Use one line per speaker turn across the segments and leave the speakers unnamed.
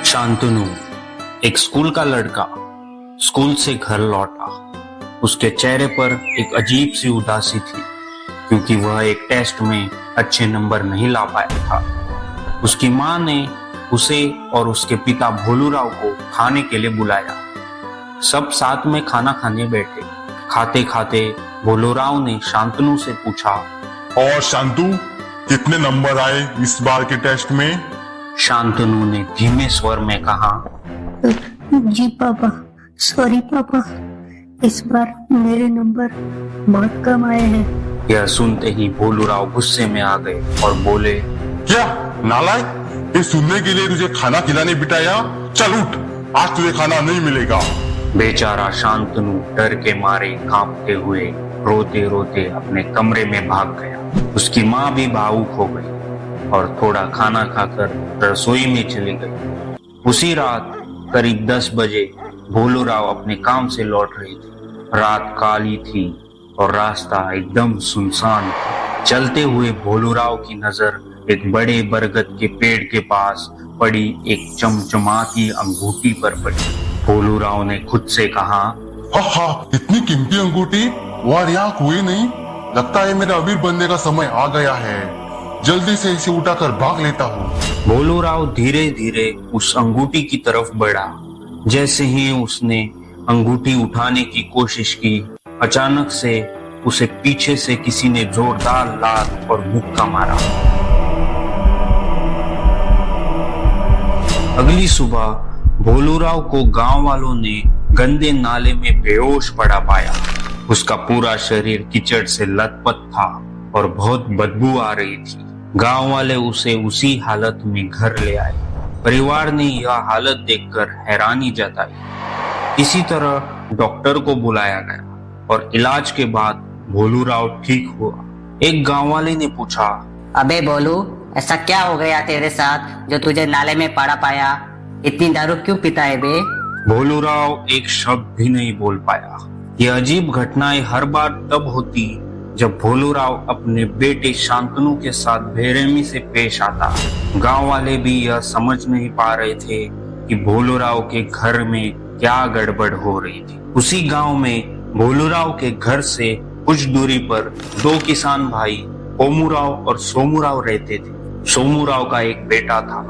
शांतनु, एक स्कूल का लड़का, स्कूल से घर लौटा। उसके चेहरे पर एक अजीब सी उदासी थी, क्योंकि वह एक टेस्ट में अच्छे नंबर नहीं ला पाया था। उसकी माँ ने उसे और उसके पिता भोलूराव को खाने के लिए बुलाया। सब साथ में खाना खाने बैठे। खाते खाते भोलूराव ने शांतनु से पूछा,
और शांतु, कितने नंबर आए इस बार के टेस्ट में?
शांतनु ने धीमे स्वर में कहा,
जी पापा, सॉरी पापा, इस बार मेरे नंबर बहुत कम आए हैं।
यह सुनते ही भोलूराव गुस्से में आ गए और बोले,
क्या नालायक, ये सुनने के लिए तुझे खाना खिलाने बिठाया? चल उठ, आज तुझे खाना नहीं मिलेगा।
बेचारा शांतनु डर के मारे कांपते हुए रोते रोते अपने कमरे में भाग गया। उसकी माँ भी भावुक हो गई और थोड़ा खाना खाकर रसोई में चली गई। उसी रात करीब 10 बजे भोलूराव अपने काम से लौट रही थी। रात काली थी और रास्ता एकदम सुनसान था। चलते हुए भोलूराव की नजर एक बड़े बरगद के पेड़ के पास पड़ी एक चमचमाती अंगूठी पर पड़ी। भोलूराव ने खुद से कहा,
इतनी कीमती अंगूठी और यहाँ कोई नहीं। लगता है मेरा अमीर बनने का समय आ गया है। जल्दी से इसे उठाकर भाग लेता हूँ।
भोलूराव धीरे धीरे उस अंगूठी की तरफ बढ़ा। जैसे ही उसने अंगूठी उठाने की कोशिश की, अचानक से उसे पीछे से किसी ने जोरदार लात और मुक्का मारा। अगली सुबह भोलूराव को गांव वालों ने गंदे नाले में बेहोश पड़ा पाया। उसका पूरा शरीर कीचड़ से लथपथ था और बहुत बदबू आ रही थी। गांव वाले उसे उसी हालत में घर ले आए। परिवार ने यह हालत देखकर हैरानी जताई। इसी तरह डॉक्टर को बुलाया गया और इलाज के बाद भोलूराव ठीक हुआ। एक गांव वाले ने पूछा,
अबे बोलू, ऐसा क्या हो गया तेरे साथ जो तुझे नाले में पड़ा पाया? इतनी दारू क्यों पीता है बे?
भोलूराव एक शब्द भी नहीं बोल पाया। यह अजीब घटनाएं हर बार तब होती जब भोलूराव अपने बेटे शांतनु के साथ बेरहमी से पेश आता। गांव वाले भी यह समझ नहीं पा रहे थे कि भोलूराव के घर में क्या गड़बड़ हो रही थी। उसी गांव में भोलूराव के घर से कुछ दूरी पर 2 किसान भाई कोमूराव और सोमूराव रहते थे। सोमूराव का एक बेटा था,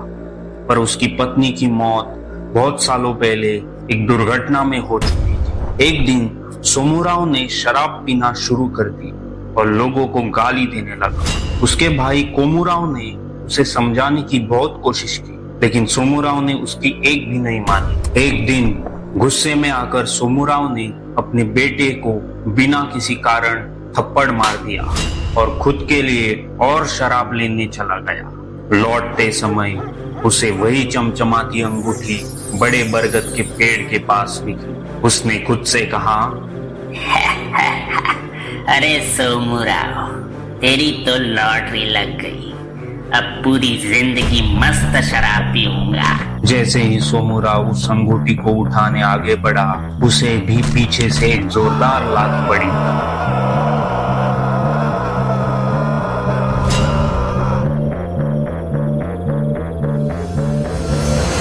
पर उसकी पत्नी की मौत बहुत सालों पहले एक दुर्घटना में हो चुकी थी। एक दिन सोमूराव ने शराब पीना शुरू कर दी और लोगों को गाली देने लगा। उसके भाई कोमूराव ने उसे समझाने की बहुत कोशिश की, लेकिन सोमूराव ने उसकी एक भी नहीं मानी। एक दिन गुस्से में आकर सोमूराव ने अपने बेटे को बिना किसी कारण थप्पड़ मार दिया और खुद के लिए और शराब लेने चला गया। लौटते समय उसे वही चमचमाती अंगूठी बड़े बरगद के पेड़ के पास दिखी। उसने खुद से कहा,
अरे सोमूराव, तेरी तो लॉटरी लग गई। अब पूरी जिंदगी मस्त शराब पीऊंगा।
जैसे ही सोमूराव उस अंगूठी को उठाने आगे बढ़ा, उसे भी पीछे से एक जोरदार लात पड़ी।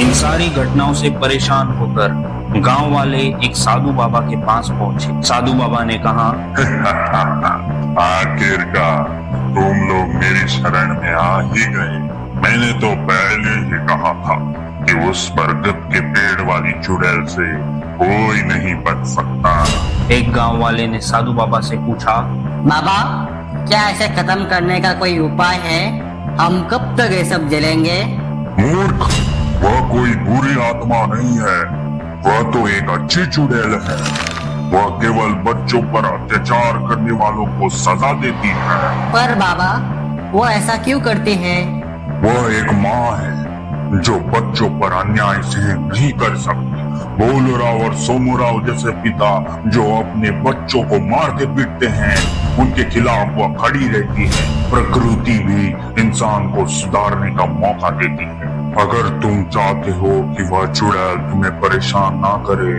इन सारी घटनाओं से परेशान होकर गांव वाले एक साधु बाबा के पास पहुंचे। साधु बाबा ने कहा,
आखिरकार तुम लोग मेरी शरण में आ ही गए। मैंने तो पहले ही कहा था कि उस बरगद के पेड़ वाली चुड़ैल से कोई नहीं बच सकता।
एक गांव वाले ने साधु बाबा से पूछा,
बाबा, क्या इसे खत्म करने का कोई उपाय है? हम कब तक ये सब जलेंगे?
मूर्ख, वह कोई बुरी आत्मा नहीं है। वह तो एक अच्छी चुड़ैल है। वह केवल बच्चों पर अत्याचार करने वालों को सजा देती है।
पर बाबा, वो ऐसा क्यों करती है?
वह एक माँ है जो बच्चों पर अन्याय सहन नहीं कर सकती। भोलूराव और सोमूराव जैसे पिता जो अपने बच्चों को मारते पीटते हैं, उनके खिलाफ वह खड़ी रहती है। प्रकृति भी इंसान को सुधारने का मौका देती है। अगर तुम चाहते हो कि वह चुड़ैल तुम्हें परेशान ना करे,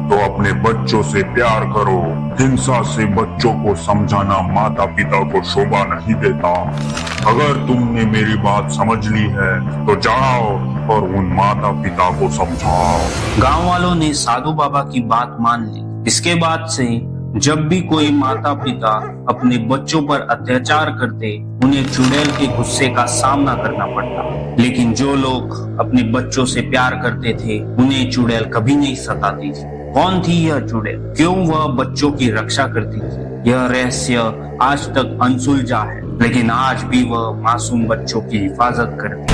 तो अपने बच्चों से प्यार करो। हिंसा से बच्चों को समझाना माता पिता को शोभा नहीं देता। अगर तुमने मेरी बात समझ ली है तो जाओ और उन माता पिता को समझाओ।
गांव वालों ने साधु बाबा की बात मान ली। इसके बाद से जब भी कोई माता पिता अपने बच्चों पर अत्याचार करते, उन्हें चुड़ैल के गुस्से का सामना करना पड़ता। लेकिन जो लोग अपने बच्चों से प्यार करते थे, उन्हें चुड़ैल कभी नहीं सताती थी। कौन थी यह चुड़ैल? क्यों वह बच्चों की रक्षा करती थी? यह रहस्य आज तक अनसुलझा है, लेकिन आज भी वह मासूम बच्चों की हिफाजत करती है।